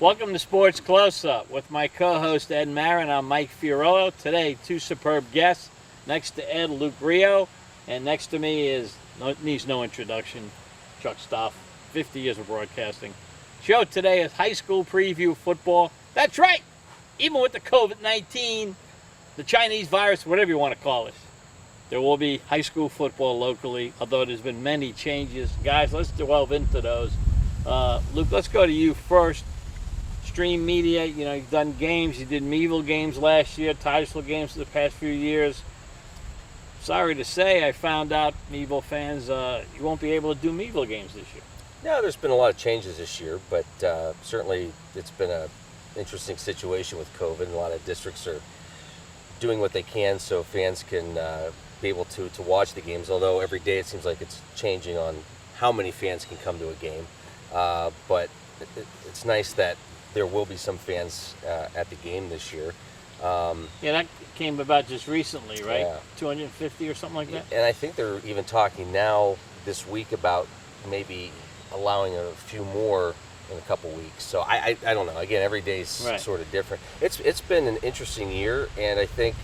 Welcome to Sports Close-Up with my co-host Ed Marin. I'm Mike Fiorillo. Today, two superb guests. Next to Ed, Luke Ruot, and next to me needs no introduction, Chuck Stopp, 50 years of broadcasting. Show today is high school preview football. That's right, even with the COVID-19, the Chinese virus, whatever you want to call it, there will be high school football locally, although there's been many changes. Guys, let's delve into those. Luke, let's go to you first. Stream media, you've done games. You did Meadville games last year, Titusville games for the past few years. Sorry to say, I found out, Meadville fans, you won't be able to do Meadville games this year. No, there's been a lot of changes this year, but certainly it's been an interesting situation with COVID. And a lot of districts are doing what they can so fans can be able to watch the games, although every day it seems like it's changing on how many fans can come to a game. But it's nice that there will be some fans at the game this year. That came about just recently, right? Yeah. 250 or something like that? And I think they're even talking now this week about maybe allowing a few more in a couple weeks. So I don't know. Again, every day's sort of different. It's been an interesting year, and I think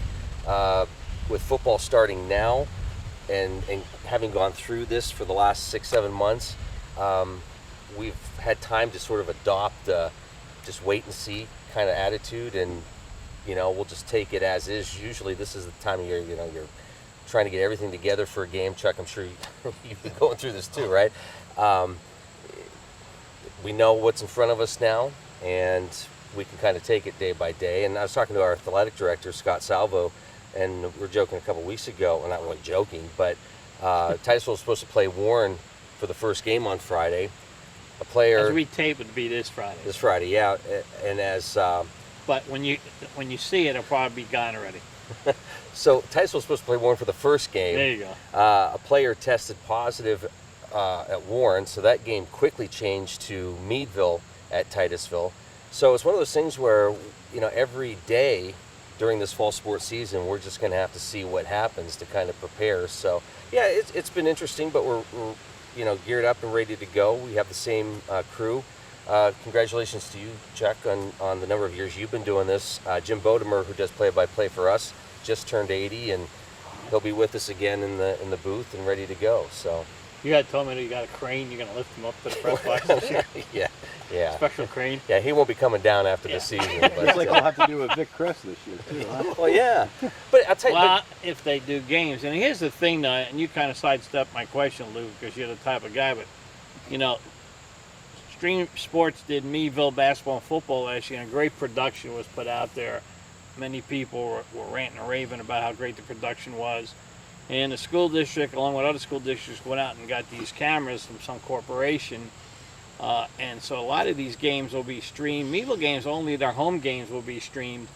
with football starting now and having gone through this for the last 6-7 months, we've had time to sort of adopt just wait and see kind of attitude, and we'll just take it as is. Usually this is the time of year, you're trying to get everything together for a game. Chuck, I'm sure you've been going through this too, right? We know what's in front of us now, and we can kind of take it day by day. And I was talking to our athletic director, Scott Salvo, and we were joking a couple weeks ago, well, not really joking, but Titusville was supposed to play Warren for the first game on Friday. A player... As we tape, it would be this Friday. This Friday, yeah. And as... But when you see it, it'll probably be gone already. So Titusville was supposed to play Warren for the first game. There you go. A player tested positive at Warren, so that game quickly changed to Meadville at Titusville. So it's one of those things where, every day during this fall sports season, we're just going to have to see what happens to kind of prepare. So, yeah, it's been interesting, but we're geared up and ready to go. We have the same crew. Congratulations to you, Chuck, on the number of years you've been doing this. Jim Bodemer, who does play-by-play for us, just turned 80, and he'll be with us again in the booth and ready to go. So you got told me that you got a crane. You're going to lift him up to the press box this year. Yeah. Special crane. Yeah, he won't be coming down after the season. But, looks like we'll have to do a Vic Chris this year too, huh? Well, yeah. But I'll tell you. Well, if they do games, and here's the thing, though, and you kind of sidestepped my question, Luke, because you're the type of guy, but Stream Sports did Meadville basketball and football last year, and a great production was put out there. Many people were ranting and raving about how great the production was. And the school district, along with other school districts, went out and got these cameras from some corporation. And so a lot of these games will be streamed. Meadville games, only their home games will be streamed.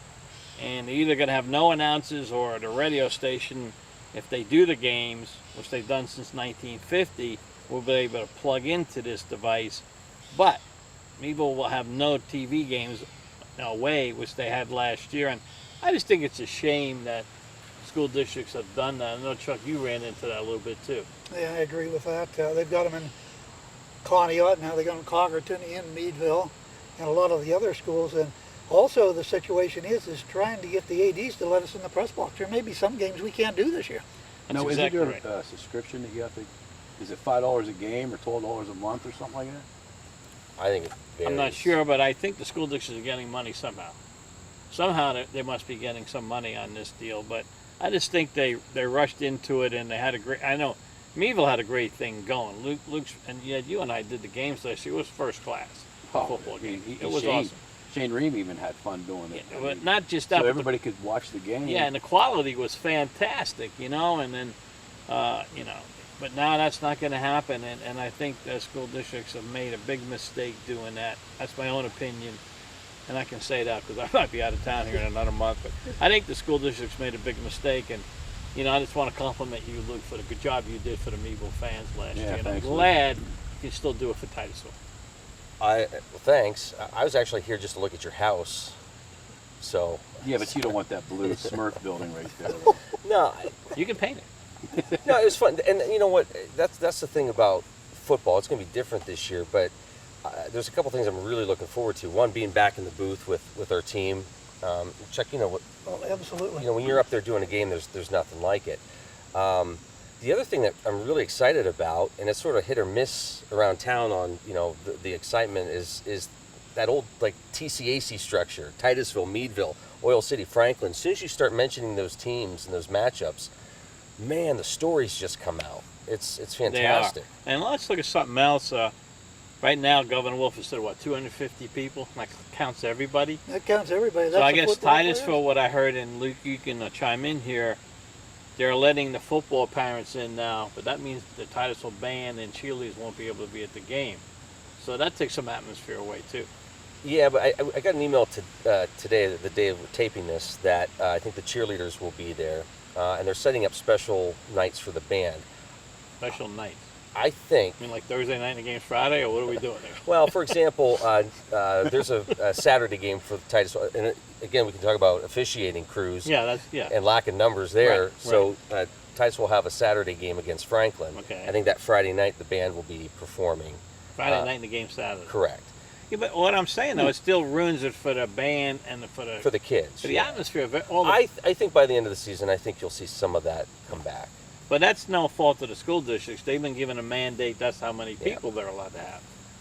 And they're either going to have no announcers, or the radio station, if they do the games, which they've done since 1950, will be able to plug into this device. But Meadville will have no TV games away, which they had last year. And I just think it's a shame that school districts have done that. I know, Chuck, you ran into that a little bit too. Yeah, I agree with that. They've got them in Conneaut, now they got them in Cockerton, in Meadville, and a lot of the other schools. And also the situation is trying to get the ADs to let us in the press box. There may be some games we can't do this year. That's Is exactly there right. a subscription that you have to? Is it $5 a game or $12 a month or something like that? I think it varies. I'm not sure, but I think the school districts are getting money somehow. Somehow they must be getting some money on this deal, but I just think they rushed into it, and they had a great. I know Meadville had a great thing going. Luke's, and you and I did the games last year. It was first class football game. It was awesome. Shane Ream even had fun doing it. Yeah, but not just that. So everybody could watch the game. Yeah, and the quality was fantastic, and then, but now that's not going to happen, and I think the school districts have made a big mistake doing that. That's my own opinion, and I can say that because I might be out of town here in another month, but I think the school districts made a big mistake, and I just want to compliment you, Luke, for the good job you did for the Meadville fans last year, and I'm glad you can still do it for Titusville. Well, thanks. I was actually here just to look at your house, so. Yeah, but you don't want that blue Smurf building right there. No. You can paint it. No, it was fun, and you know what? That's the thing about football. It's going to be different this year, but there's a couple things I'm really looking forward to. One, being back in the booth with our team. Chuck, Oh, absolutely. when you're up there doing a game, there's nothing like it. The other thing that I'm really excited about, and it's sort of hit or miss around town on, the excitement is that old like TCAC structure, Titusville, Meadville, Oil City, Franklin. As soon as you start mentioning those teams and those matchups, man, the stories just come out. It's fantastic. They are. And let's look at something else. Right now, Governor Wolf has said, 250 people? That counts everybody? That counts everybody. So That's I the guess football Titusville, players. what I heard, and Luke, you can chime in here, they're letting the football parents in now, but that means the Titusville band and cheerleaders won't be able to be at the game. So that takes some atmosphere away, too. Yeah, but I got an email today, the day of taping this, that I think the cheerleaders will be there, and they're setting up special nights for the band. Special nights. I think. I mean, like Thursday night and the game's Friday, or what are we doing there? Well, for example, there's a Saturday game for Titusville, and again, we can talk about officiating crews. Yeah, and lack of numbers there. Right, So Titusville will have a Saturday game against Franklin. Okay. I think that Friday night the band will be performing. Friday night and the game Saturday. Correct. Yeah, but what I'm saying, though, it still ruins it for the band and For the kids. for the yeah. atmosphere of it. All the, I think by the end of the season, I think you'll see some of that come back. But that's no fault of the school districts. They've been given a mandate. That's how many Yeah. people they're allowed to have.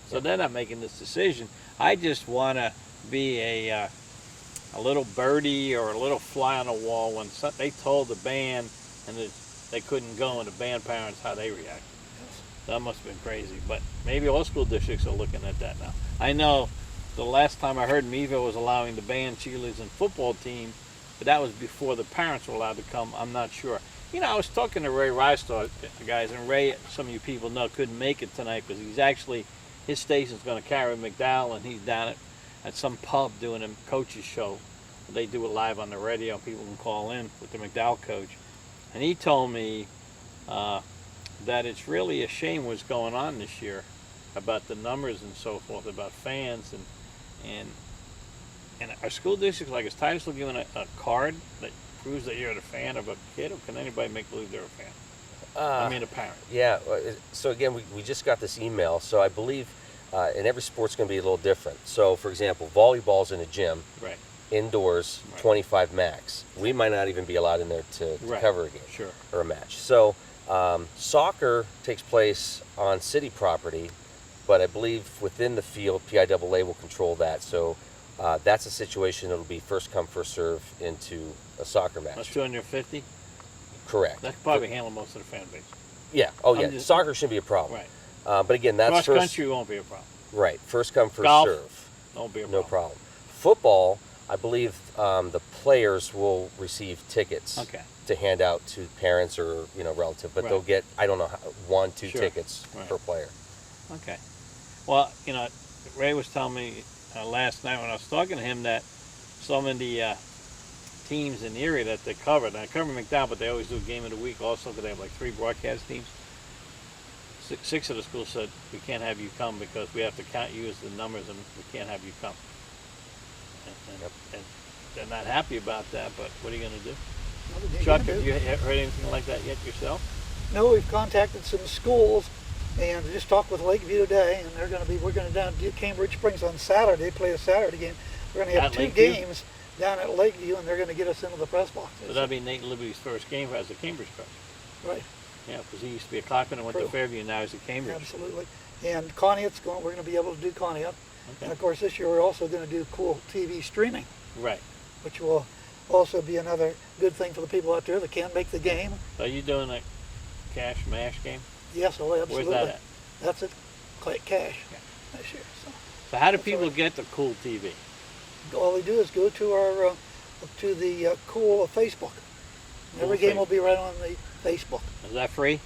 So Yeah. they're not making this decision. I just want to be a little birdie or a little fly on the wall when they told the band and they couldn't go, and the band parents, how they reacted. That must have been crazy. But maybe all school districts are looking at that now. I know the last time I heard Meadville was allowing the band, cheerleaders, and football team, but that was before the parents were allowed to come. I'm not sure. I was talking to Ray Rystar, guys, and Ray, some of you people know, couldn't make it tonight because his station's going to carry McDowell, and he's down at some pub doing a coach's show. They do it live on the radio. People can call in with the McDowell coach. And he told me that it's really a shame what's going on this year about the numbers and so forth, about fans and our school districts, like, is Titusville giving a card that proves that you're a fan of a kid, or can anybody make believe they're a fan? I mean, a parent. Yeah. So again, we just got this email. So I believe, and every sport's going to be a little different. So for example, volleyball's in a gym. Right. Indoors, Right. 25 max. We might not even be allowed in there to Right. cover a game Sure. or a match. So soccer takes place on city property, but I believe within the field, PIAA will control that. So that's a situation that'll be first come, first serve into a soccer match. That's 250. Correct. That could probably handle most of the fan base. Yeah. Oh, I'm yeah. just- Soccer shouldn't be a problem. Right. But again, that's Cross first. country won't be a problem. Right. First come, first Golf, serve. Won't be a problem. No problem. Football, I believe the players will receive tickets Okay. to hand out to parents or relative, but Right. they'll get, I don't know, 1-2 Sure. tickets Right. per player. Okay. Well, Ray was telling me last night when I was talking to him that some of the teams in the area that they covered, and I cover McDowell, but they always do a game of the week also because they have like 3 broadcast teams. Six of the schools said, we can't have you come because we have to count you as the numbers and we can't have you come. And they're not happy about that, but what are you going to do? Chuck, have you heard anything like that yet yourself? No, we've contacted some schools and just talked with Lakeview today, and we're going to down to Cambridge Springs on Saturday, play a Saturday game. We're going to have At 2 Lakeview? games down at Lakeview, and they're going to get us into the press box. So that'll be Nate Liberty's first game as a Cambridge coach. Right, Yeah, because he used to be a Cochran and went to True. Fairview, now he's at Cambridge. absolutely. And Conneaut's we're going to be able to do Conneaut. Okay. And of course this year we're also going to do cool TV streaming, Right. which will also be another good thing for the people out there that can't make the game. So are you doing a cash mash game? Yes, oh, absolutely. Where's that at? That's it, Cash this year. So how do That's people right. get the cool TV? All they do is go to our cool Facebook. Every game will be right on the Facebook. Is that free?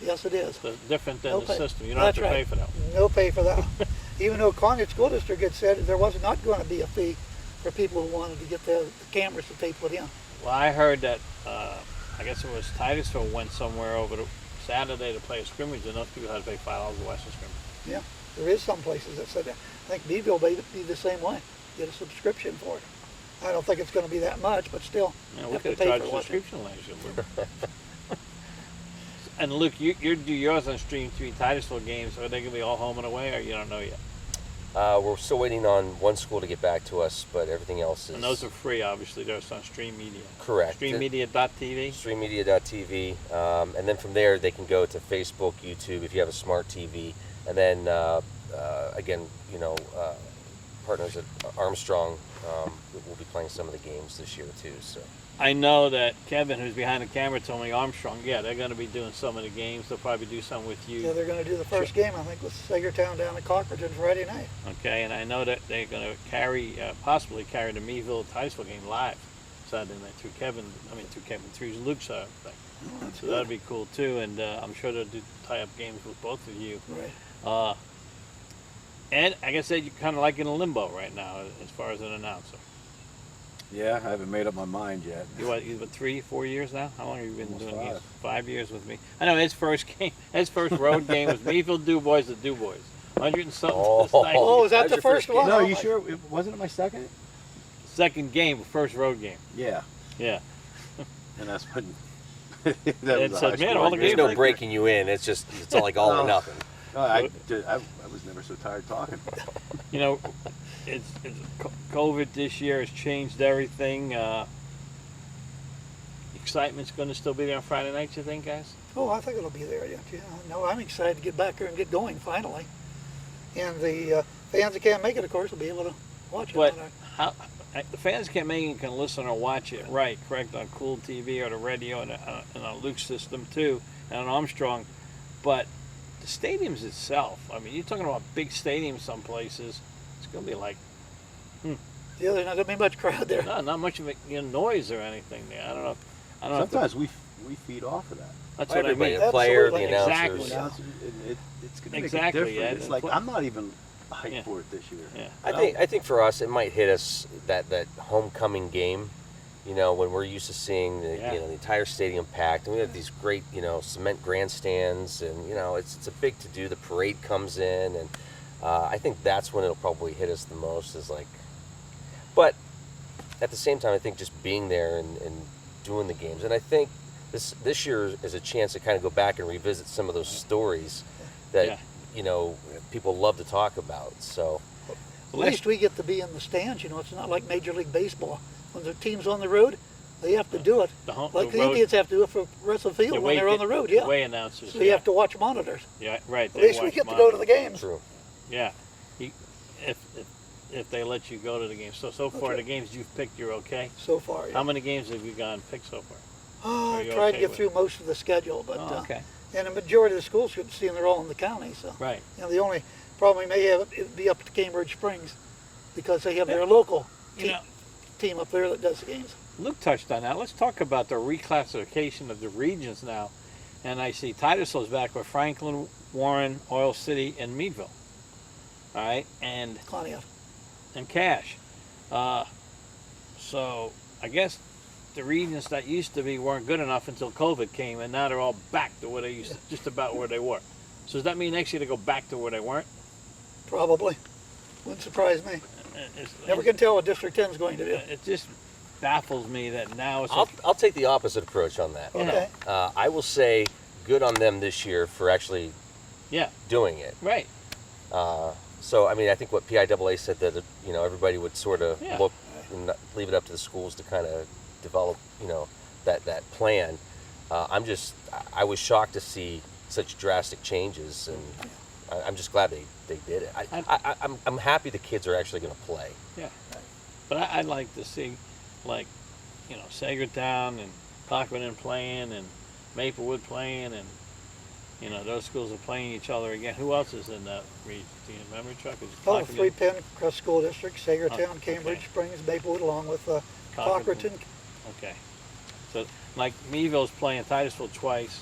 Yes, it is. So it's different than No the pay. system. You don't have That's to pay right. for that. No pay for that. Even though Conneaut School District had said there was not going to be a fee for people who wanted to get the cameras that they put in. Well, I heard that, I guess it was Titusville went somewhere over to Saturday to play a scrimmage, and those people had to pay $5 to watch the scrimmage. Yeah, there is some places that said that. I think Meadville may be the same way. Get a subscription for it. I don't think it's going to be that much, but still, Yeah, we have to could pay have for charged a watching. subscription last year. And Luke, you do yours on Stream 3 Titusville games. Are they going to be all home and away, or you don't know yet? We're still waiting on one school to get back to us, but everything else is... And those are free, obviously. They're on Stream Media. Correct. Streammedia.tv. Streammedia.tv. And then from there, they can go to Facebook, YouTube, if you have a smart TV. And then, again, partners at Armstrong will be playing some of the games this year, too. So I know that Kevin, who's behind the camera, told me Armstrong, they're going to be doing some of the games. They'll probably do some with you. Yeah, they're going to do the first game, I think, with Sagertown down at Cochraton Friday night. Okay, and I know that they're going to possibly carry the Meadville Titusville game live Saturday night through Luke's thing. So that'd be cool too, and I'm sure they'll do tie-up games with both of you. Right. And I guess you're kind of like in a limbo right now as far as an announcer. Yeah, I haven't made up my mind yet. You what 3-4 years now? How long have you been Almost doing 5. games? 5 years with me. I know his first road game was Meadville DuBois at DuBois. 100 and something this night. Oh, was that How's the your first first one? No, Oh, you my- sure? Wasn't it my second? Second game, first road game. Yeah, Yeah. and that's when. It that said, man, all the there's games no like breaking you in. It's all like all or No. nothing. No, I was never so tired talking. It's COVID this year has changed everything. Excitement's going to still be there on Friday nights, you think, guys? Oh, I think it'll be there, yeah. No, I'm excited to get back there and get going finally. And the fans that can't make it, of course, will be able to watch it. But on the fans can't make it, can listen or watch it, right? Correct, on Cool TV or the radio and on Luke's system too, and on Armstrong. But the stadiums itself, I mean, you're talking about big stadiums some places. It's going to be like yeah, there's not going to be much crowd there. not much of a noise or anything there. I don't know. Sometimes we feed off of that. That's what I Everybody, mean. the player, the Absolutely. announcers. Exactly. It's going to make Exactly, it different. yeah. It's like I'm not even hyped Yeah. for it this year. Yeah. I think for us, it might hit us that homecoming game. When we're used to seeing the entire stadium packed, and we have these great cement grandstands, and it's a big to do. The parade comes in, and I think that's when it'll probably hit us the most. But at the same time, I think just being there and doing the games, and I think this year is a chance to kind of go back and revisit some of those stories that people love to talk about. So At least we get to be in the stands. It's not like Major League Baseball. When the team's on the road, they have to do it. Like the road- Indians have to do it for the rest of the field when they're on the road, yeah. Way announcers. So you have to watch monitors. Yeah, right. At least we get to go to the games. true. Yeah, if they let you go to the games. So far, right. the games you've picked, you're okay. So far, yeah. How many games have you gone and picked so far? Oh, Are I you tried okay to get with through most of the schedule, but Okay. and the majority of the schools should see they're all in the county. So Right. the only problem we may have would be up to Cambridge Springs because they have their local team up there that does the games. Luke touched on that. Let's talk about the reclassification of the regions now. And I see Titusville's back with Franklin, Warren, Oil City, and Meadville. All right, and Conneaut. Cash. So I guess the regions that used to be weren't good enough until COVID came, and now they're all back to where they used to, just about where they were. So does that mean next year they go back to where they weren't? Probably. Wouldn't surprise me. It's- Never can tell what District 10 is going to do. It just baffles me that now it's I'll take the opposite approach on that. Okay. I will say good on them this year for actually doing it. right. So I mean, I think what PIAA said that everybody would sort of Yeah. look and not leave it up to the schools to kind of develop that plan. I was shocked to see such drastic changes, and I'm just glad they did it. I'm happy the kids are actually going to play. Yeah, but I'd like to see, like, Sagertown and Cochraton playing and Maplewood playing, and those schools are playing each other again. Who else is in that region? Do you remember, Chuck? Is it Oh, the Cochraton? 3 Pencrest School Districts, Sagertown, Oh, Cambridge okay. Springs, Maplewood, along with Cochraton. Cochraton. Okay, so like Meadville's playing Titusville twice,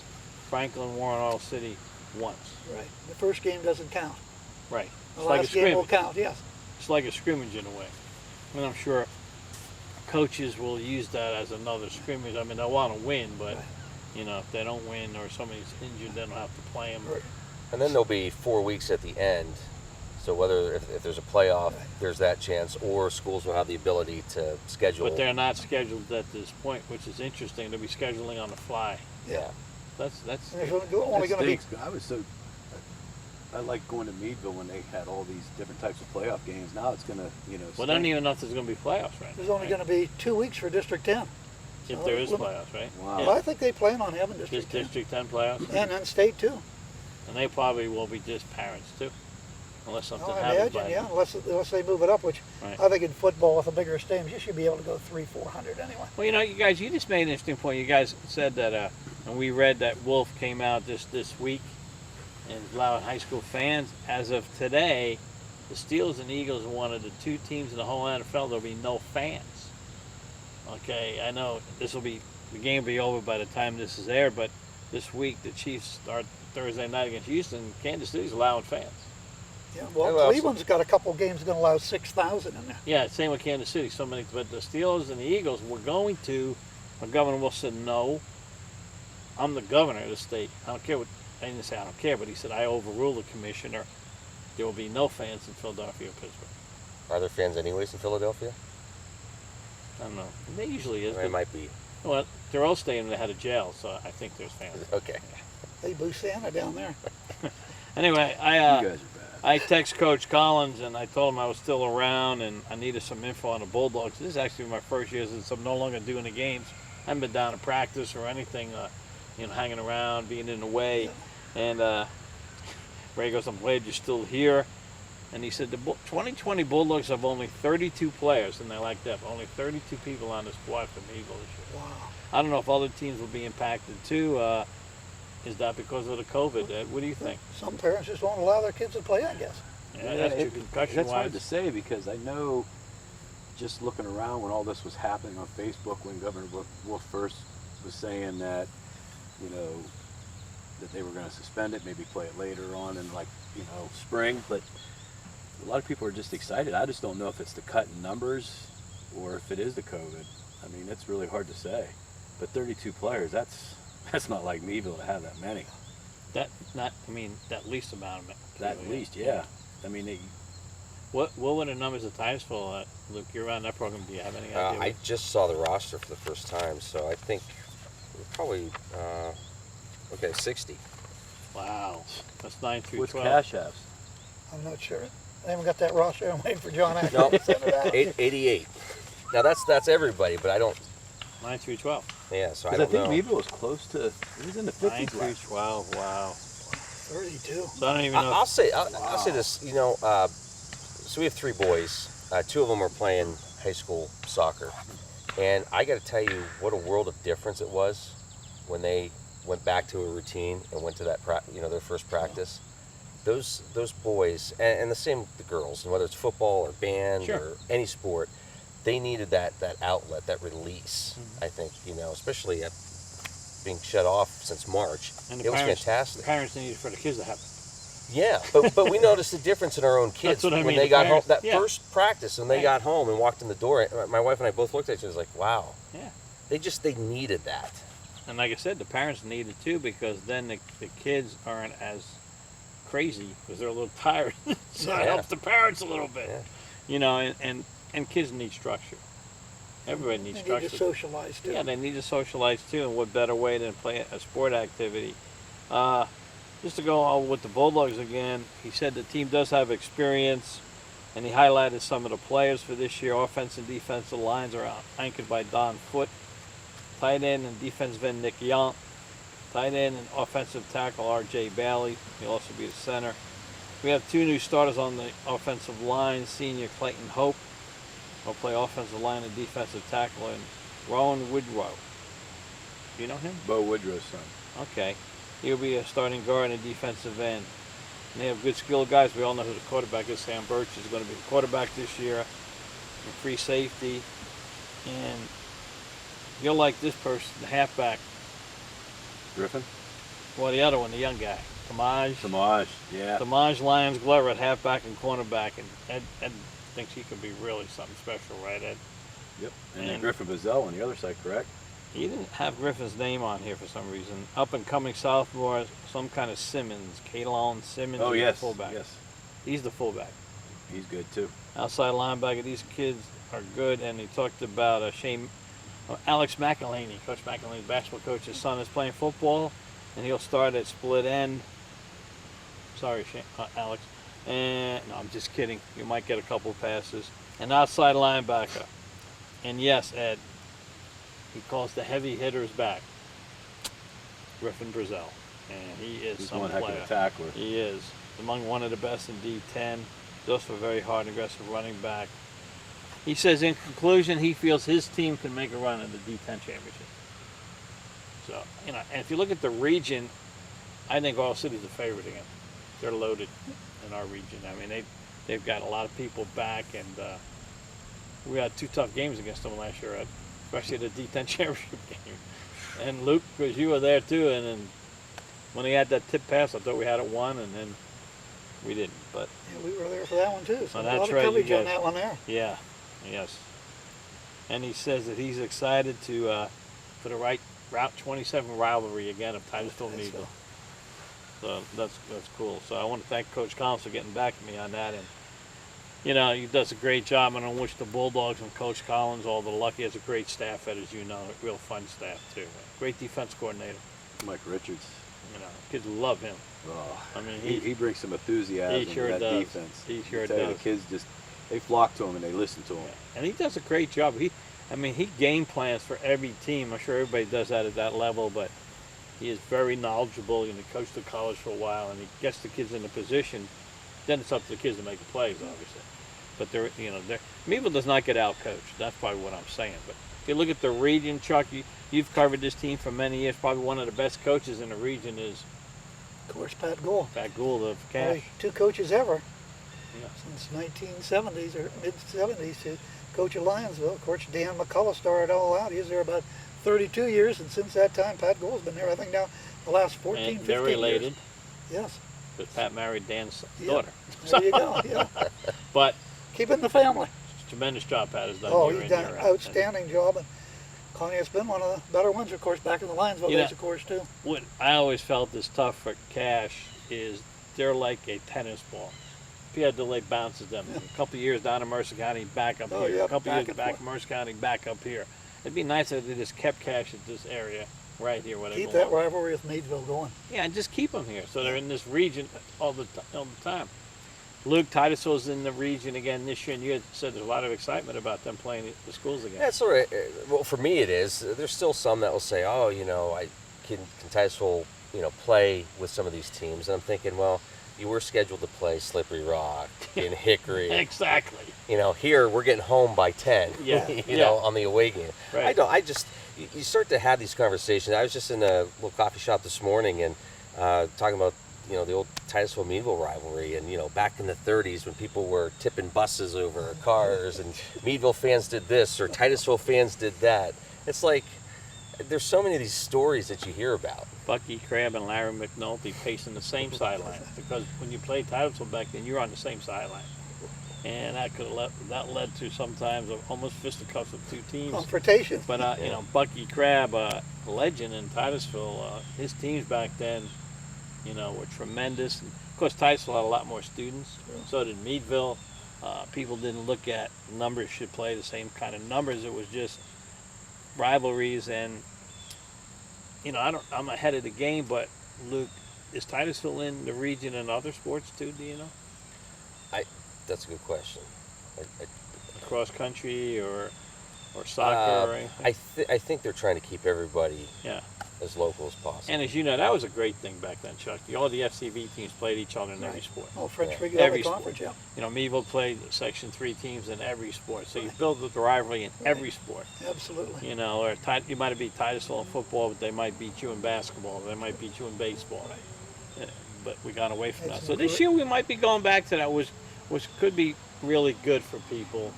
Franklin, Warren, Oil City once. Right. The first game doesn't count. Right. The It's like a last game will scrimmage. count, yes. It's like a scrimmage in a way. And I'm sure coaches will use that as another scrimmage. I mean, they'll want to win, but Right. if they don't win or somebody's injured, they don't have to play them. Right. And then there'll be 4 weeks at the end. So whether if there's a playoff, there's that chance, or schools will have the ability to schedule. But they're not scheduled at this point, which is interesting. They'll be scheduling on the fly. Yeah. That's And there's only going to be I was so I like going to Meadville when they had all these different types of playoff games. Now it's gonna, Well, I don't even know if there's going to be playoffs, right? There's only going to be 2 weeks for District 10. If So there is we'll- playoffs, right? Wow. Well, I think they plan on having District Just 10. District 10 playoffs? And then state too. And they probably will be just parents too, unless something I happens. imagine, yeah, unless they move it up, which Right. I think in football with the bigger stadiums, you should be able to go 300-400 anyway. Well, you guys, you just made an interesting point. You guys said that, and we read that Wolf came out this week and allowed high school fans. As of today, the Steelers and Eagles are one of the 2 teams in the whole NFL. There'll be no fans. Okay, I know the game will be over by the time this is aired, but this week the Chiefs start Thursday night against Houston. Kansas City's allowing fans. Yeah, well, Well, Cleveland's got a couple games going to allow 6,000 in there. Yeah, same with Kansas City. So many, but the Steelers and the Eagles were going to. But Governor Wolf said no. I'm the governor of the state. I don't care what. I didn't say I don't care, but he said I overrule the commissioner. There will be no fans in Philadelphia or Pittsburgh. Are there fans anyways in Philadelphia? I don't know. There usually is. It But, might be. well, their old stadium they had a jail, so I think there's fans. Okay. They boo Santa down there. Anyway, You guys are bad. I text Coach Collins and I told him I was still around and I needed some info on the Bulldogs. This is actually my first year since I'm no longer doing the games. I haven't been down to practice or anything, hanging around, being in the way. And Ray goes, I'm glad you're still here. And he said the 2020 Bulldogs have only 32 players, and they're like that. Only 32 people on the squad from Eagle this year. Wow. I don't know if other teams will be impacted too. Is that because of the COVID, Ed? What do you think? Some parents just won't allow their kids to play, I guess. Yeah, that's true. That's hard Concussion-wise. to say because I know, just looking around when all this was happening on Facebook, when Governor Wolf first was saying that, that they were going to suspend it, maybe play it later on in spring, but a lot of people are just excited. I just don't know if it's the cut in numbers or if it is the COVID. I mean, it's really hard to say. But 32 players, that's not like Meadville to have that many. That least amount of it. That least, yeah. I mean, What were the numbers of Titusville? Luke, you're on that program. Do you have any idea? I just saw the roster for the first time, so I think we're probably 60. Wow, that's 9 through what's 12. Cash Apps? I'm not sure. I haven't got that roster. I'm waiting for John Atkins No, to send it out. 88. Now that's everybody, but I don't. 9 through 12. Yeah, so I Because I don't think know. Meadville was close to. It was in the 50s 9 through last. 12. Wow. 32. So I don't even know. I'll say this. So we have 3 boys. 2 of them are playing high school soccer, and I got to tell you what a world of difference it was when they went back to a routine and went to that their first practice. Those boys and the same with the girls, and whether it's football or band Sure. or any sport, they needed that outlet, that release. Mm-hmm. I think especially at being shut off since March. And It was fantastic. The parents need it for the kids to have it. Yeah, but we noticed the difference in our own kids That's what I when mean, they the got home. parents- That yeah. first practice when they Right. got home and walked in the door, my wife and I both looked at each other and was like, "Wow." Yeah. They needed that. And like I said, the parents need it too because then the kids kids aren't as crazy because they're a little tired. So it Yeah. helps the parents a little bit. Yeah. And kids need structure. Everybody They needs need structure. to socialize too. Yeah, they need to socialize too, and what better way than play a sport activity? Just to go on with the Bulldogs again, he said the team does have experience, and he highlighted some of the players for this year. Offense and defensive lines are anchored by Don Foote. Tight end and defensive end Nick Young. Tight end and offensive tackle R.J. Bailey. He'll also be the center. We have 2 new starters on the offensive line. Senior Clayton Hope will play offensive line and defensive tackle, and Rowan Woodrow. Do you know him? Bo Woodrow's son. Okay. He'll be a starting guard and a defensive end. And they have good skilled guys. We all know who the quarterback is. Sam Birch is going to be the quarterback this year. And free safety. And you'll like this person, the halfback. Griffin? Well, the other one, the young guy. Samaj, yeah. Samaj Lyons Glover at halfback and cornerback. And Ed thinks he could be really something special, right, Ed? Yep. And then And- Griffin Bazell on the other side, correct? He didn't have Griffin's name on here for some reason. Up and coming sophomore, some kind of Simmons, Kalon Simmons. Oh, is yes. the fullback. Yes. He's the fullback. He's good too. Outside linebacker, these kids are good. And he talked about Alex McElhaney, Coach McElhaney's basketball coach. His son is playing football, and he'll start at split end. Sorry, Alex. And no, I'm just kidding. You might get a couple passes. An outside linebacker. And yes, Ed, he calls the heavy hitters back. Griffin Brazel. And he is He's some one heck player. of a tackler. He is. Among one of the best in D10. He's also a very hard and aggressive running back. He says, in conclusion, he feels his team can make a run at the D10 championship. So, and if you look at the region, I think Oil City's a favorite again. They're loaded in our region. I mean, they've got a lot of people back, and we had 2 tough games against them last year, especially the D10 championship game. And Luke, because you were there too, and then when he had that tip pass, I thought we had it won, and then we didn't. But yeah, we were there for that one too. So oh, a that's lot of right, coverage you on guys. that one there. yeah, yes. And he says that he's excited for the Route 27 rivalry again of Titusville Meadville. So that's cool. So I want to thank Coach Collins for getting back to me on that. And he does a great job, and I wish the Bulldogs and Coach Collins all the luck. He has a great staff, as you know, a real fun staff too. Great defense coordinator. Mike Richards. Kids love him. Oh, I mean, he brings some enthusiasm he sure to that does. defense. He sure I tell you, does. the kids they flock to him and they listen to him. And he does a great job. He game plans for every team. I'm sure everybody does that at that level, but he is very knowledgeable. He coached at college for a while, and he gets the kids in a position. Then it's up to the kids to make the plays, obviously. But Meadville does not get out-coached. That's probably what I'm saying. But if you look at the region, Chuck, you've covered this team for many years. Probably one of the best coaches in the region is, Of course, Pat Gould. Pat Gould of Cash. Only 2 coaches ever Yeah. since 1970s or mid-70s to coach at Lionsville. Of course, Dan McCullough started all out. He was there about 32 years, and since that time, Pat Gould's been there, I think, now the last 14, And 15 they're related. years. Yes. But Pat married Dan's Yeah. daughter. There you go. Yeah. But Keep it in the family. tremendous job Pat has done Oh, year he's in, done year an out. outstanding job. And Connie has been one of the better ones, of course, back in the Lionsville days, of course, too. What I always felt is tough for Cash is they're like a tennis ball. Pierre DeLay bounces them. Yeah. A couple of years down in Mercer County, back up Oh, here. yeah, A couple back of years and back forth. in Mercer County, back up here. It'd be nice if they just kept Cash at this area right here where they Keep belong. that rivalry with Meadville going. Yeah, and just keep them here so they're in this region all the time. Luke, Titusville's in the region again this year, and you had said there's a lot of excitement about them playing at the schools again. Yeah, sort of. Well, for me, it is. There's still some that will say, "Oh, can Titusville, play with some of these teams?" And I'm thinking, well, you were scheduled to play Slippery Rock in Hickory. Exactly. Here we're getting home by 10. Yeah. On the away game. Right. You start to have these conversations. I was just in a little coffee shop this morning and talking about the old Titusville Meadville rivalry, and back in the 30s when people were tipping buses over cars, and Meadville fans did this or Titusville fans did that. It's like there's so many of these stories that you hear about. Bucky Crabb and Larry McNulty pacing the same sideline because when you played Titusville back then, you were on the same sideline, and that led to sometimes almost fisticuffs of 2 teams. Confrontation. But Bucky Crabb, legend in Titusville, his teams back then, were tremendous. And of course, Titusville had a lot more students. So did Meadville. People didn't look at numbers should play the same kind of numbers. It was just rivalries, and I'm ahead of the game. But Luke, is Titusville in the region in other sports too? Do you know? That's a good question. Cross country or soccer or anything? I think they're trying to keep everybody Yeah. as local as possible. And as you know, that was a great thing back then, Chuck. All the FCV teams played each other in every sport. Oh, French Yeah. Figure Every Conference, yeah. Meadville played Section 3 teams in every sport. So you build the rivalry in every sport. Absolutely. Or you might beat Titusville in football, but they might beat you in basketball. They might beat you in baseball. But we got away from that. So this year we might be going back to that, which could be really good for people.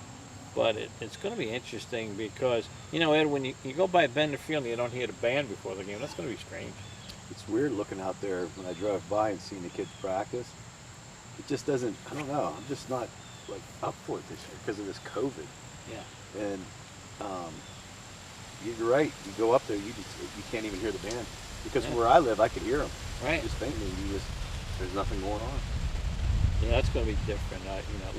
But it's going to be interesting because, Ed, when you go by Bender Field and you don't hear the band before the game, that's going to be strange. It's weird looking out there when I drove by and seeing the kids practice. It just doesn't, I don't know, I'm just not up for it this year because of this COVID. Yeah. And you're right, you go up there, you can't even hear the band. Because where I live, I could hear them. Right. Just faintly, there's nothing going on. Yeah, that's going to be different.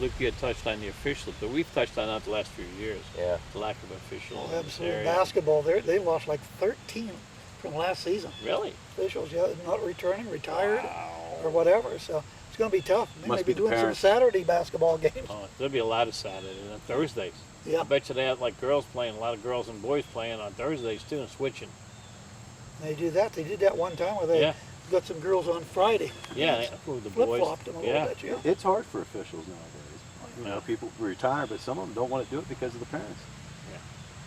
Luke, you had touched on the officials, but we've touched on that the last few years. Yeah. The lack of officials. Oh, in this absolutely. area. Basketball, they lost like 13 from last season. Really? Officials, not returning, retired. Wow. or whatever. So it's going to be tough. They Must may be be the doing some parents. Saturday basketball games. Oh, there'll be a lot of Saturdays and Thursdays. Yeah. I bet you they have like girls playing, a lot of girls and boys playing on Thursdays too and switching. They do that. They did that one time where they Yeah. got some girls on Friday. Yeah, the boys. Flip-flopped them a little bit, yeah. It's hard for officials nowadays. You know, Yeah. people retire, but some of them don't want to do it because of the parents.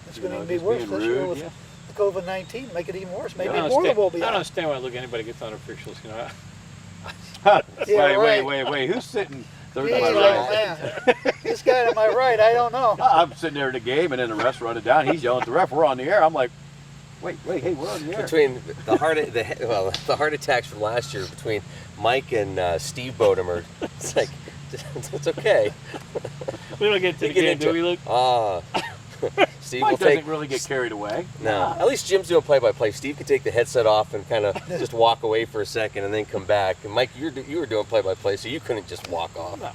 It's You going know, to be just worse being this year rude, with yeah. the COVID-19. Make it even worse. Maybe I don't more understand- will be I don't out. understand why anybody gets on officials. You know, Yeah, right. wait. Who's sitting third Jeez, to my oh, right? man. This guy to my right, I don't know. I'm sitting there in the game, and then the ref's running down. He's yelling at the ref. We're on the air. I'm like, wait, hey, we're on the air. Between the heart attacks from last year between Mike and Steve Bodemer, it's like it's okay. we don't get to the get game, into do we, Luke? Steve Mike will doesn't take. really get carried away. No, at least Jim's doing play-by-play. Steve can take the headset off and kind of just walk away for a second and then come back. And Mike, you were doing play-by-play, so you couldn't just walk off. No.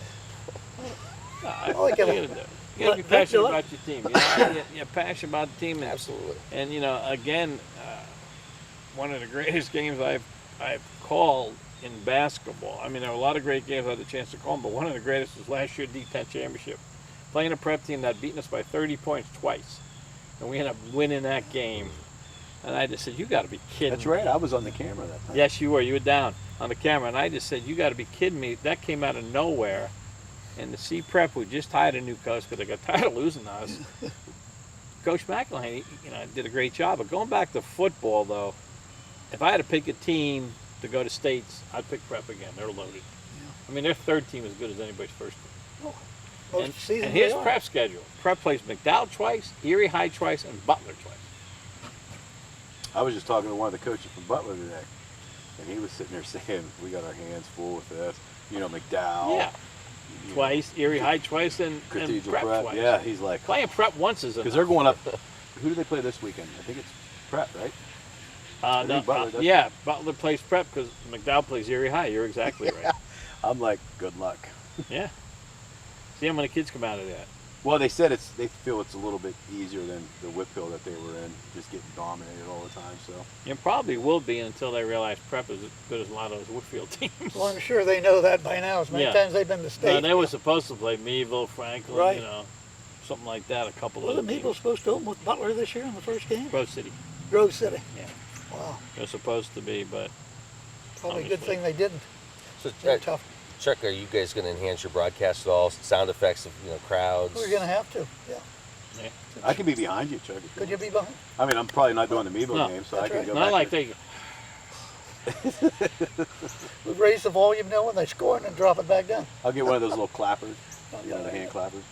Oh, I You get gotta it. do. You gotta be passionate about your team. You know, you're passionate about the team, and, Absolutely. and you know, again, one of the greatest games I've called in basketball. I mean, there were a lot of great games I had the chance to call them, but one of the greatest was last year's D10 championship, playing a prep team that beaten us by 30 points twice, and we ended up winning that game. And I just said, "You got to be kidding!" That's me." right. I was on the camera that time. Yes, you were. You were down on the camera, and I just said, "You got to be kidding me!" That came out of nowhere. And the C Prep, who just hired a new coach because they got tired of losing to us. Coach McElhaney, did a great job. But going back to football, though, if I had to pick a team to go to states, I'd pick Prep again. They're loaded. I mean, their third team is as good as anybody's first team. Most seasons And here's they are. Prep's schedule. Prep plays McDowell twice, Erie High twice, and Butler twice. I was just talking to one of the coaches from Butler today, and he was sitting there saying, "We got our hands full with this." You know, McDowell. Yeah, you twice, Erie High twice, and Cathedral Prep Prep. twice. Yeah, he's like, Playing Prep once is because enough. they're going up. Who do they play this weekend? I think it's Prep, right? I think Butler does. Yeah, Butler plays Prep because McDowell plays Erie High. You're exactly right. I'm like, good luck. Yeah. See how many kids come out of that. Well, they said they feel it's a little bit easier than the Whitfield that they were in, just getting dominated all the time. So It probably will be until they realize Prep is as good as a lot of those Whitfield teams. Well, I'm sure they know that by now. As many Yeah. times they've been to No, state. they were supposed to play Meadville, Franklin, Right. something like that. A couple of Wasn't the Meadville teams. supposed to open with Butler this year in the first game? Grove City. Grove City. Yeah. Wow. They're supposed to be, but Probably a good Obviously. thing they didn't. So, They're tough. Chuck, are you guys going to enhance your broadcast at all? Sound effects of crowds. We're going to have to. Yeah. I can be behind you, Chuck. if Could you want. be behind? I mean, I'm probably not doing the Meadville No, game, so I that's can right. go not back. like and- they. We raise the volume now when they score and then drop it back down. I'll get one of those little clappers, the hand clappers.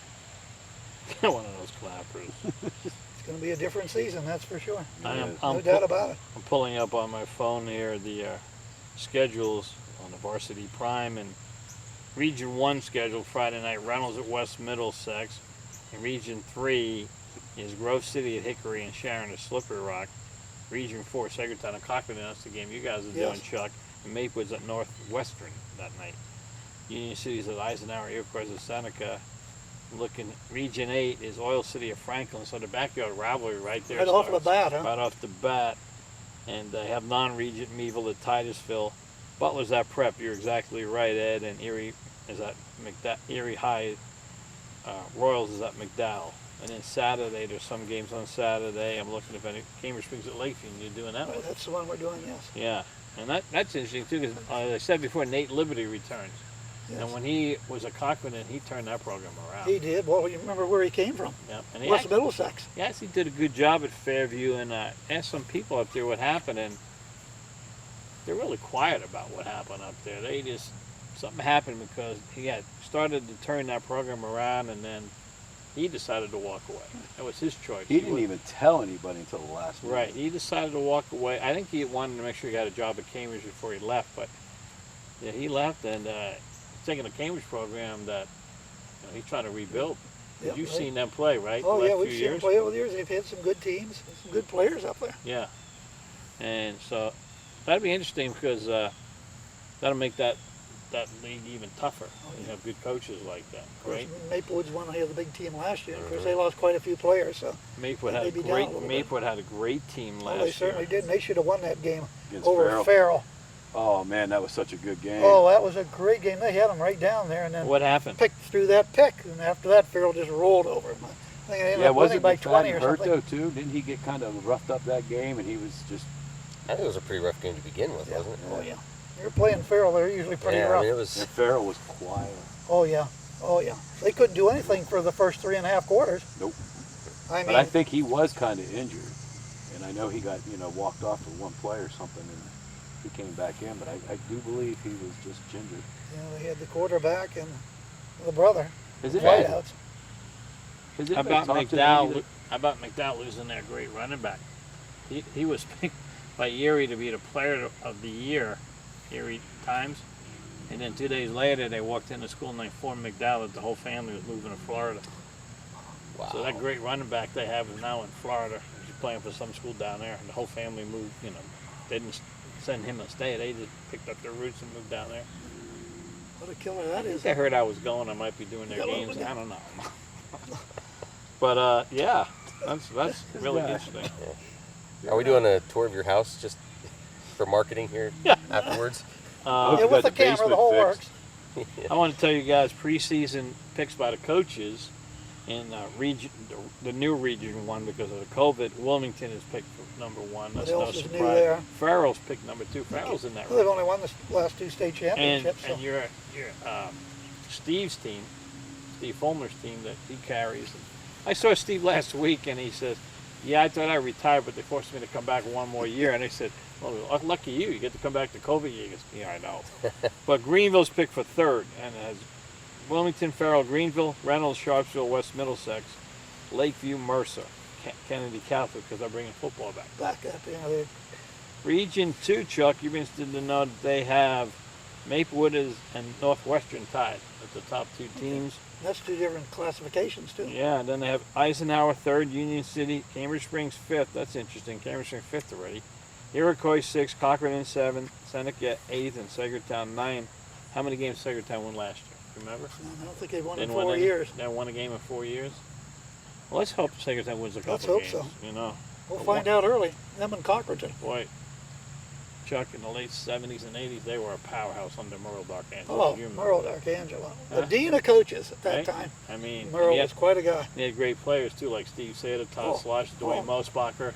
One of those clappers. It's going to be a different season, that's for sure. I'm No doubt about it. I'm pulling up on my phone here the schedules on the Varsity Prime and Region 1 schedule Friday night. Reynolds at West Middlesex. And Region 3 is Grove City at Hickory and Sharon at Slippery Rock. Region 4, Sagertown and Cochran. That's the game you guys are doing, Yes. Chuck. And Maplewood's at Northwestern that night. Union City's at Eisenhower, Iroquois at Seneca. Looking, Region 8 is Oil City of Franklin. So the backyard rivalry right there. Right off the starts. bat, huh? Right off the bat. And they have non-region Meadville at Titusville. Butler's at Prep. You're exactly right, Ed. And Erie is at Erie High. Royals is at McDowell. And then Saturday, there's some games on Saturday. I'm looking if any Cambridge Springs at Lakeview. And you're doing that one. That's the one we're doing, yes. Yeah. And that's interesting too, because as I said before, Nate Liberty returns. Yes. And when he was a Cochran, he turned that program around. He did. Well, you remember where he came from. Yeah. And he West Middlesex. He actually did a good job at Fairview, and asked some people up there what happened, and they're really quiet about what happened up there. They just, something happened because he had started to turn that program around, and then he decided to walk away. That was his choice. He didn't even tell anybody until the last minute. Right, he decided to walk away. I think he wanted to make sure he got a job at Cambridge before he left, but yeah, he left, and taking a Cambridge program that he's trying to rebuild. Yep, You've right. seen them play, right? Oh, the yeah, last we've few seen them years? play over the years. They've had some good teams, some good players up there. Yeah, and so that'd be interesting because that'll make that league even tougher. You have good coaches like that, Of course, right? Maplewood's one who had the big team last year. Of course, they lost quite a few players, so Maplewood They had may a be down a great little bit. Maplewood had a great team well, last they year. certainly did. And they should have won that game Against over Farrell. Farrell. Oh man, that was such a good game. Oh, that was a great game. They had him right down there, and then What happened? picked through that pick, and after that, Farrell just rolled over him. I think they ended up winning wasn't by 20 or hurt something. though too? Didn't he get kind of roughed up that game, and he was just I think it was a pretty rough game to begin with, wasn't it? Oh yeah. You're playing Farrell, they're usually pretty Yeah, rough. I mean, it was. and Farrell was quiet. Oh yeah. Oh yeah. They couldn't do anything for the first 3.5 quarters. Nope. I mean, But I think he was kind of injured, and I know he got walked off for one play or something, and he came back in. But I do believe he was just gingered. they had the quarterback and the brother. Is it? Wideouts. Is it How about talk to McDowell? them How about McDowell losing their great running back? He was picked by Erie to be the player of the year, Erie Times, and then 2 days later they walked into school and they informed McDowell that the whole family was moving to Florida. Wow. So that great running back they have is now in Florida. He's playing for some school down there, and the whole family moved. They didn't send him to stay. They just picked up their roots and moved down there. What a killer that is. They heard I was going. I might be doing their Yeah, games. well, I don't know. But yeah, that's really guy. interesting. Are we doing a tour of your house just for marketing here afterwards? Yeah, got with the the camera, the basement whole fixed. works. I want to tell you guys preseason picks by the coaches in region, the new region one because of the COVID. Wilmington is picked for number one. That's What no else is new surprise. there? Farrell's picked number two. Farrell's in that. Well, they've race. only won the last 2 state championships. And your Steve's team, Steve Fulmer's team that he carries. I saw Steve last week, and he says, "Yeah, I thought I retired, but they forced me to come back one more year." And I said, "Well, lucky you get to come back to COVID year." He goes, "Yeah, I know." But Greenville's picked for third, and it has Wilmington, Farrell, Greenville, Reynolds, Sharpsville, West Middlesex, Lakeview, Mercer, Kennedy Catholic, because they're bringing football back. Back up, Region 2, Chuck, you've been interested to know that they have Maplewood and Northwestern tied at the top 2 teams. that's 2 different classifications too. Yeah, and then they have Eisenhower 3rd, Union City, Cambridge Springs 5th. That's interesting. Cambridge Springs 5th already. Iroquois 6th, Cochrane in 7th, Seneca 8th, and Sagertown 9th. How many games Sagertown won last year? Remember? I don't think they've won in Didn't 4 win any- years. They won a game in 4 years. Well, let's hope Sagertown wins a couple Let's hope games. so. We'll But find out early. Them and Cochranton. Boy, Chuck, in the late 70s and 80s, they were a powerhouse under Merle Darkangelo. Oh, You remember Merle that. D'Angelo. Huh? The dean of coaches at that Right? time. I mean, Merle yeah, was quite a guy. they had great players too, like Steve Sada, Todd Oh, Slosh, Dwayne oh, Mosbacher.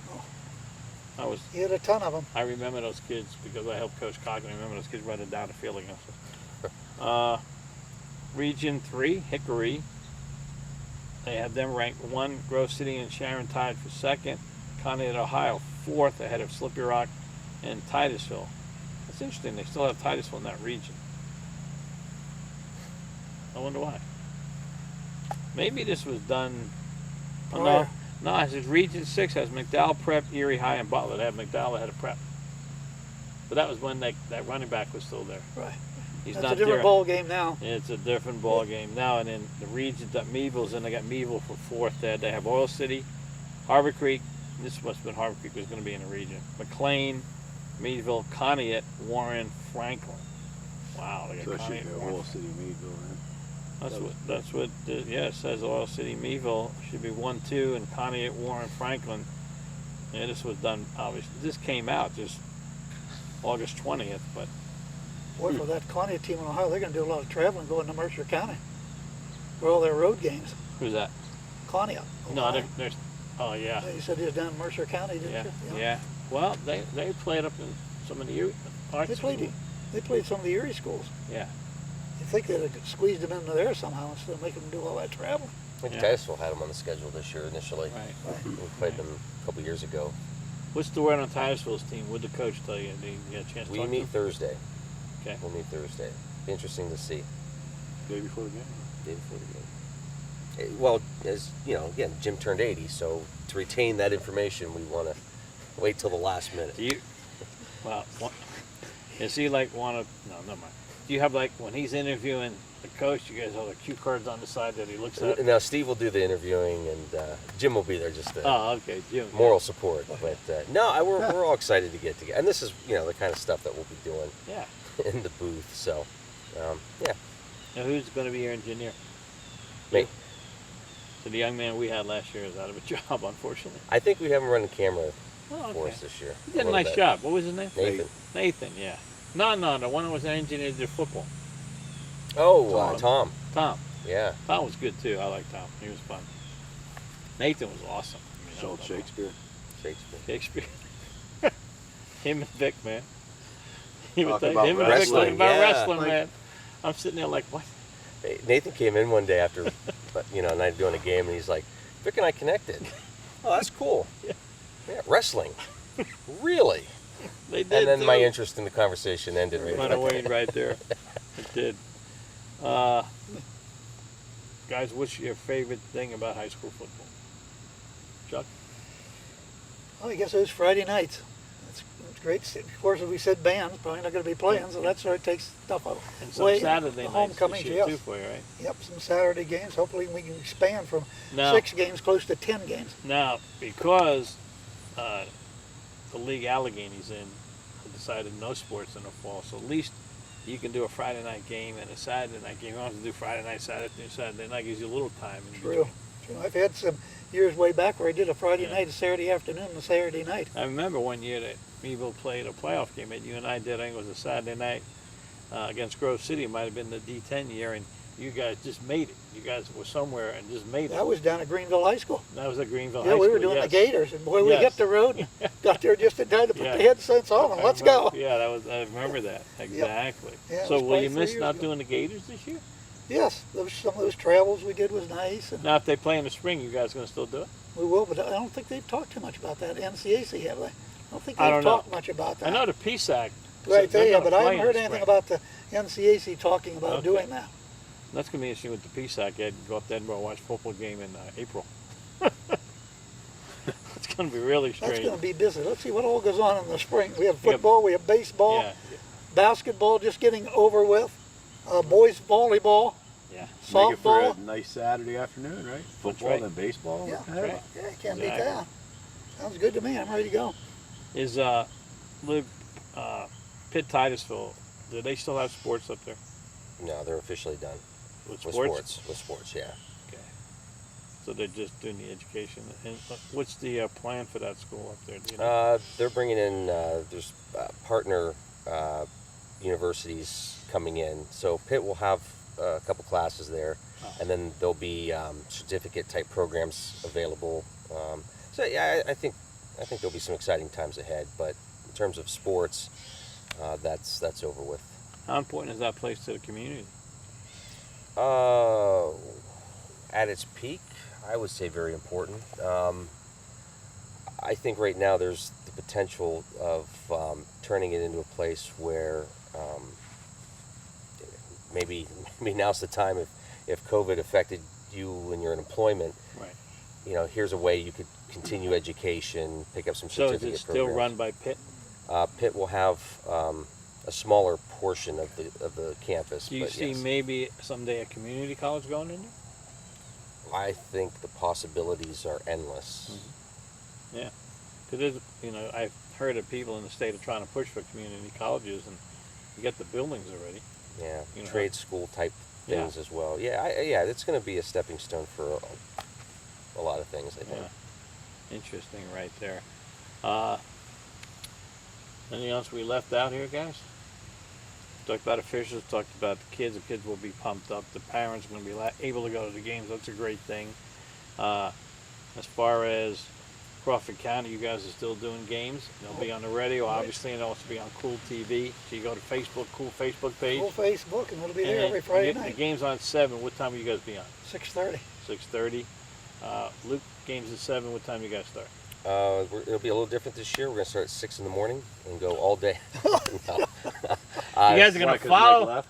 oh. He had a ton of them. I remember those kids because I helped Coach Cogley. I remember those kids running down the field against us. Region 3, Hickory. They have them ranked 1. Grove City and Sharon tied for 2nd. Conneaut, Ohio, 4th, ahead of Slippy Rock and Titusville. That's interesting. They still have Titusville in that region. I wonder why. Maybe this was done. Oh, Prior. no, it says Region 6 has McDowell, Prep, Erie High, and Butler. They have McDowell ahead of Prep. But that was when that running back was still there. Right. He's That's not a different there. ball game now. It's a different ball game now. And in the regions that Meadville's in, they got Meadville for 4th there. They have Oil City, Harbor Creek. This must have been Harbor Creek was going to be in the region. McLean, Meadville, Conneaut, Warren, Franklin. Wow, they So got it should Conneaut, go Warren. Oil City, Meadville, right? Yeah, it says Oil City, Meadville should be 1, 2, and Conneaut, Warren, Franklin. Yeah, this was done, obviously. This came out just August 20th, but Boy, for that Conneaut team in Ohio, they're going to do a lot of traveling going to Mercer County for all their road games. who's that? Conneaut. No, Ohio. there's, oh yeah. You said he was down in Mercer County, didn't Yeah, you? yeah. Well, they played up in some of the arts They played, schools. they played some of the Erie schools. Yeah. You'd think they'd have squeezed them into there somehow instead of making them do all that travel. I think Yeah. Titusville had them on the schedule this year initially. Right. We played them a couple years ago. What's the word on Titusville's team? What did the coach tell you? Did you get a chance to We talk meet to him? Thursday. Okay. We'll meet Thursday. Be interesting to see. Day before the game. Day before the game. Well, as you know, again, Jim turned 80, so to retain that information, we want to wait till the last minute. Do you? Well, is he like one of? No, never mind. Do you have like when he's interviewing the coach? You guys have the cue cards on the side that he looks at. Now, Steve will do the interviewing, and Jim will be there just to Oh, okay, Jim. moral support. But no, we're all excited to get together, and this is the kind of stuff that we'll be doing Yeah. in the booth. So, yeah, Now, who's going to be your engineer? me. So the young man we had last year is out of a job, unfortunately. I think we have him running camera Oh, for okay. us this year. He did a little nice bit. job. What was his name? Nathan. Nathan, yeah. No, the one that was engineered to football. Oh, Tom. Tom. Yeah. Tom was good too. I like Tom. He was fun. Nathan was awesome. So Shakespeare. Shakespeare. Him and Vic, man. He was Talking him and Vic wrestling, talking about yeah. wrestling, Like- man. I'm sitting there like, what? Hey, Nathan came in one day after, night doing a game, and he's like, Vic and I connected. Oh, that's cool. Yeah, wrestling. Really? They did. And then my too. interest in the conversation ended right Went there. away right there. It did. Guys, what's your favorite thing about high school football? Chuck? Well, I guess it was Friday nights. It's great. Of course, as we said, bands probably not going to be playing, so that sort of takes stuff out. And some away. Saturday nights Homecomings, this year yes. too for you, right? Yep, some Saturday games. Hopefully, we can expand from Now, 6 games close to 10 games. now because the league Allegheny's in decided no sports in the fall, so at least you can do a Friday night game and a Saturday night game. You don't have to do Friday night, Saturday night. Gives you a little time. In True. I've had some years way back where I did a Friday night, a Saturday afternoon, and a Saturday night. I remember one year that Meadville played a playoff game that you and I did. I think it was a Saturday night against Grove City. It might have been the D10 year, and you guys just made it. You guys were somewhere and just made it. That was down at Greenville High School. That was at Greenville Yeah, High we School. were doing yes. the Gators, and boy, we Yes. hit the road, got there just in time to put Yeah. the headsets on, and I let's remember- go. Yeah, that was. I remember that exactly. Yeah, it so was will probably you 3 miss years not ago. doing the Gators this year? Yes, some of those travels we did was nice, and Now, if they play in the spring, you guys going to still do it? we will, but I don't think they've talked too much about that. NCAC, have they? I don't think I they've don't know. talked much about that. I know the PSAC. Right they're there, yeah, gonna but I play haven't in heard the anything spring. about the NCAC talking about Okay. doing that. That's going to be interesting with the PSAC. Ed, go up to Edinburgh and watch a football game in April. It's going to be really That's strange. going to be busy. Let's see what all goes on in the spring. We have football, we have baseball, Yeah, basketball just getting over with, boys volleyball, yeah. Make it for softball. a nice Saturday afternoon, right? Football, right. then baseball. Yeah, What the hell? right. yeah, can't beat Exactly. that. Sounds good to me. I'm ready to go. Is Luke, Pitt Titusville, do they still have sports up there? No, they're officially done. With With sports? sports. With sports, yeah. Okay. So they're just doing the education. And what's the plan for that school up there? Do you know? They're bringing in, there's partner universities coming in. So Pitt will have a couple classes there, and then there'll be certificate type programs available. So yeah, I think there'll be some exciting times ahead. But in terms of sports, that's over with. How important is that place to the community? At its peak, I would say very important. I think right now there's the potential of turning it into a place where maybe now's the time if COVID affected you and your employment. Right. You know, here's a way you could continue education, pick up some So certificate is it still programs. run by Pitt? Pitt will have a smaller portion of the campus. Do you but see yes. maybe someday a community college going in there? I think the possibilities are endless. Yeah, because I've heard of people in the state are trying to push for community colleges, and you get the buildings already. Yeah, You know. trade school type Yeah. things as well. Yeah, it's going to be a stepping stone for a lot of things, I think. Yeah, interesting, right there. Anything else we left out here, guys? Talked about officials, talked about the kids. The kids will be pumped up. The parents are going to be able to go to the games. That's a great thing. As far as Crawford County, you guys are still doing games. They'll be on the radio, obviously, and they'll also be on Cool TV. So you go to Facebook, Cool Facebook page. Full Facebook, and it'll be And there then every Friday the night, game's on 7. What time will you guys be on? 6:30. 6:30. Luke, game's at 7. What time you guys start? It'll be a little different this year. We're going to start at 6 in the morning and go all day. No. You guys are going Why, to 'cause Mike follow. left?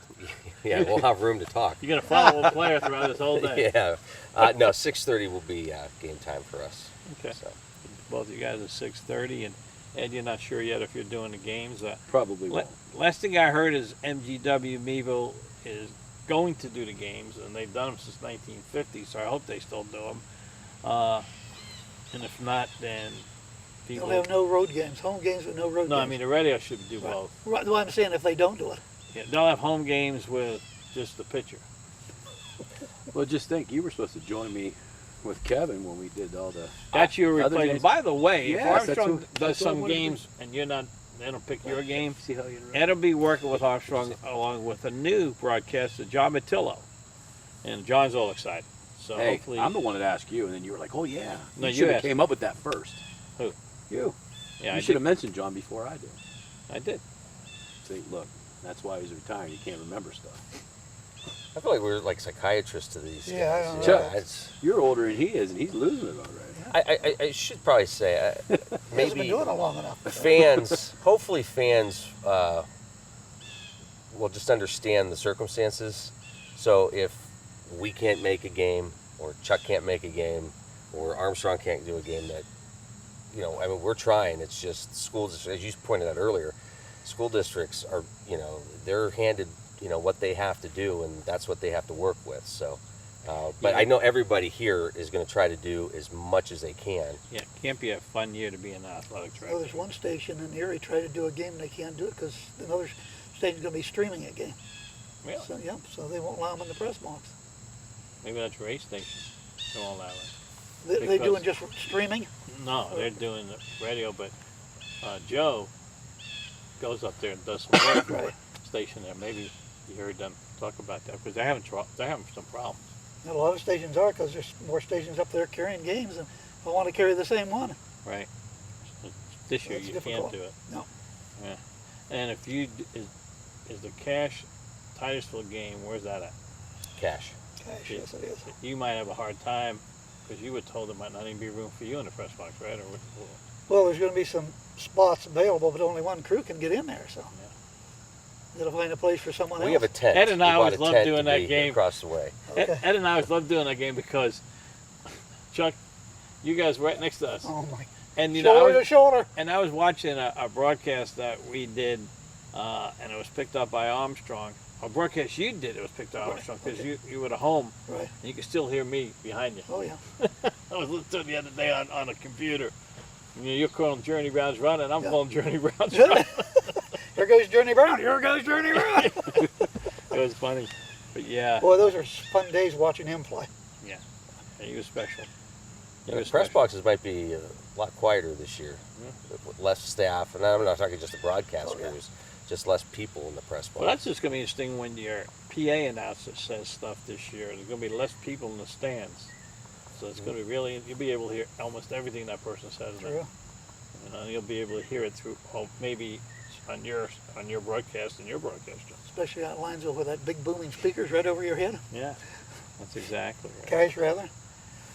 Yeah, we'll have room to talk. You're going to follow a player throughout this whole day. Yeah. No, 6:30 will be game time for us. Okay. So. Both of you guys at 6:30, and Ed, you're not sure yet if you're doing the games. Probably won't. Last thing I heard is MGW Meadville is going to do the games, and they've done them since 1950. So I hope they still do them. And if not, then people. They'll have no road games, home games with no road No, I games. mean the radio should do Right. both. Right, well, I'm saying if they don't do it. Yeah, they'll have home games with just the pitcher. Well, just think, you were supposed to join me with Kevin when we did all the That's your other replacement. games. By the way, if Yes, that's Armstrong what- does that's what I some wanted to do. games and you're not They don't pick your game. See how you Ed will be working with Armstrong along with a new broadcaster, John Matillo. And John's all excited. So Hey, hopefully. I'm the one that asked you, and then you were like, "Oh yeah." No, you should have asked. came up with that first. Who? You. Yeah, You should have mentioned John before I did. I did. See, look, that's why he's retiring. He can't remember stuff. I feel like we're like psychiatrists to these Yeah, I guys. don't you know. It's, You're older than he is, and he's losing it already. I should probably say He hasn't been maybe doing it long enough. fans, hopefully fans will just understand the circumstances. So if we can't make a game, or Chuck can't make a game, or Armstrong can't do a game, that, you know, I mean, we're trying. It's just school districts, as you pointed out earlier, school districts are, you know, they're handed, you know, what they have to do, and that's what they have to work with. So, but I know everybody here is going to try to do as much as they can. Yeah, it can't be a fun year to be an athletic Well, director. there's one station in Erie tried to do a game and they can't do it because another station's going to be streaming a game. Really? So, yeah, so they won't allow them in the press box. Maybe that's your A station. They won't allow it. They Because- doing just streaming? No, they're doing the radio, but Joe goes up there and does some work for Right. the station there. Maybe you heard them talk about that because they're having some problems. And a lot of stations are because there's more stations up there carrying games and I want to carry the same one. Right. This year That's you difficult. can't do it. No. Yeah. And if you is the Cash Titusville game, where's that at? Cash. Gosh, yes it is. You might have a hard time because you were told there might not even be room for you in the press box, right? Or Well, there's going to be some spots available, but only one crew can get in there, so. Yeah. They'll find a place for someone We else. have a tent. Ed and I We bought always a loved tent doing to that be game. across the way. Okay. Ed and I always loved doing that game because Chuck, you guys were right next to us, Oh my. and you know, Shoulder to shoulder. and I was watching a broadcast that we did, and it was picked up by Armstrong. A broadcast you did, it was picked up by Armstrong because you were at home, Right. and you could still hear me behind you. Oh yeah. I was listening to it the other day on a computer. You know, you're calling Journey Brown's run, and I'm calling Journey Brown's run. Here goes Journey Brown. Here goes Journey Brown. It was funny, but yeah, Boy, those are fun days watching him play. he was special. He Yeah, the was press special. boxes might be a lot quieter this year, with less staff, and I'm not talking just the broadcast crews, just less people in the press box. Well, that's just going to be interesting when your PA announcer says stuff this year. There's going to be less people in the stands. So it's going to be really, you'll be able to hear almost everything that person says. True. You know, you'll be able to hear it through, maybe on your broadcast and your broadcast. John. Especially out in Linesville with that big booming speakers right over your head. Yeah, that's exactly right. Cash rather.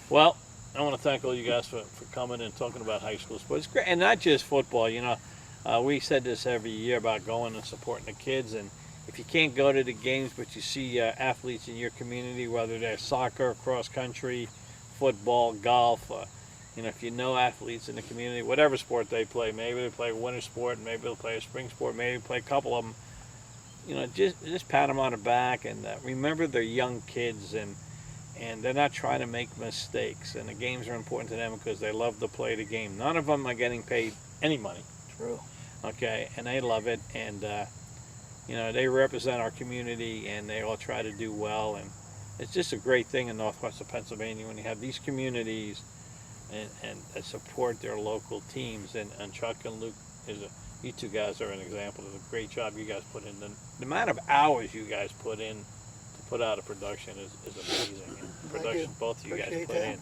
Well, I want to thank all you guys for coming and talking about high school sports. It's great, and not just football. You know, we said this every year about going and supporting the kids. And if you can't go to the games, but you see athletes in your community, whether they're soccer, cross country, football, golf, you know, if you know athletes in the community, whatever sport they play, maybe they play a winter sport, maybe they'll play a spring sport, maybe play a couple of them. You know, just pat them on the back and remember they're young kids and they're not trying to make mistakes. And the games are important to them because they love to play the game. None of them are getting paid any money. True. Okay, and they love it. And you know, they represent our community and they all try to do well. And it's just a great thing in northwestern Pennsylvania when you have these communities and that support their local teams. And Chuck and Luke, you two guys are an example of the great job you guys put in. The amount of hours you guys put in to put out a production is amazing. And production both of you guys Appreciate put that. in.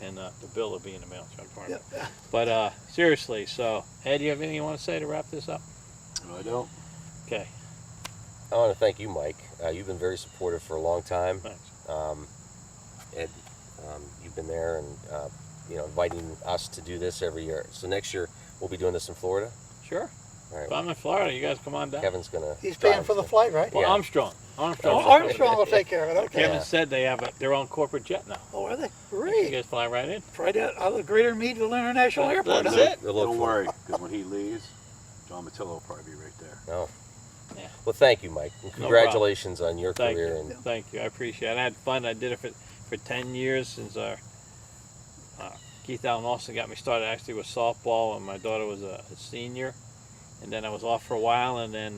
And the bill will be in the mail, Chuck. Yep. But seriously, so Ed, do you have anything you want to say to wrap this up? No, I don't. Okay, I want to thank you, Mike. You've been very supportive for a long time. thanks. Ed, you've been there and you know, inviting us to do this every year. So next year we'll be doing this in Florida. Sure. All right. If I'm in Florida, you guys come on down. Kevin's gonna. He's paying drive, for the so- flight, right? Well, Yeah. Armstrong. Oh, Armstrong will take care of it. Okay. Kevin Yeah. said they have their own corporate jet now. Oh, are they? You Great. guys fly right in. Right out of the Greater Meadville International Airport. That's huh? it. We'll look Don't for- worry, because when he leaves, John Matillo will probably be right there. No. Yeah. Well, thank you, Mike. And congratulations on your Thank career. you. And Thank you. I appreciate it. I had fun. I did it for 10 years since Keith Allen Austin got me started actually with softball when my daughter was a senior. And then I was off for a while, and then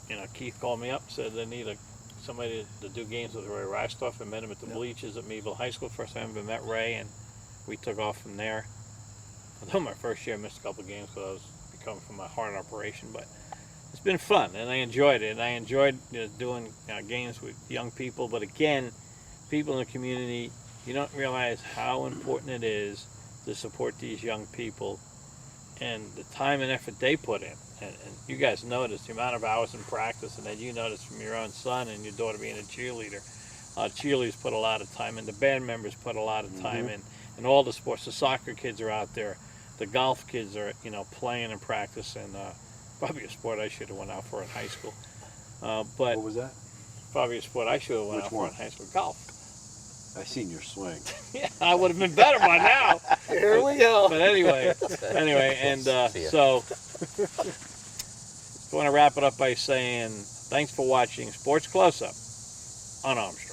you know, Keith called me up, said they need somebody to do games with Ray Reistoff, and met him at the bleachers at Meadville High School. First time I ever met Ray, and we took off from there. Although my first year I missed a couple games because I was come from a heart operation, but it's been fun, and I enjoyed it. And I enjoyed doing games with young people. But again, people in the community, you don't realize how important it is to support these young people and the time and effort they put in. And you guys notice the amount of hours in practice, and then you notice from your own son and your daughter being a cheerleader. Cheerleaders put a lot of time in. The band members put a lot of time in. And all the sports. The soccer kids are out there. The golf kids are, playing and practicing. Probably a sport I should have went out for in high school. But What was that? probably a sport I should have went Which out one? for in high school. Golf. I seen your swing. Yeah, I would have been better by now. Here we go. But anyway, and so I want to wrap it up by saying thanks for watching Sports Close Up on Armstrong.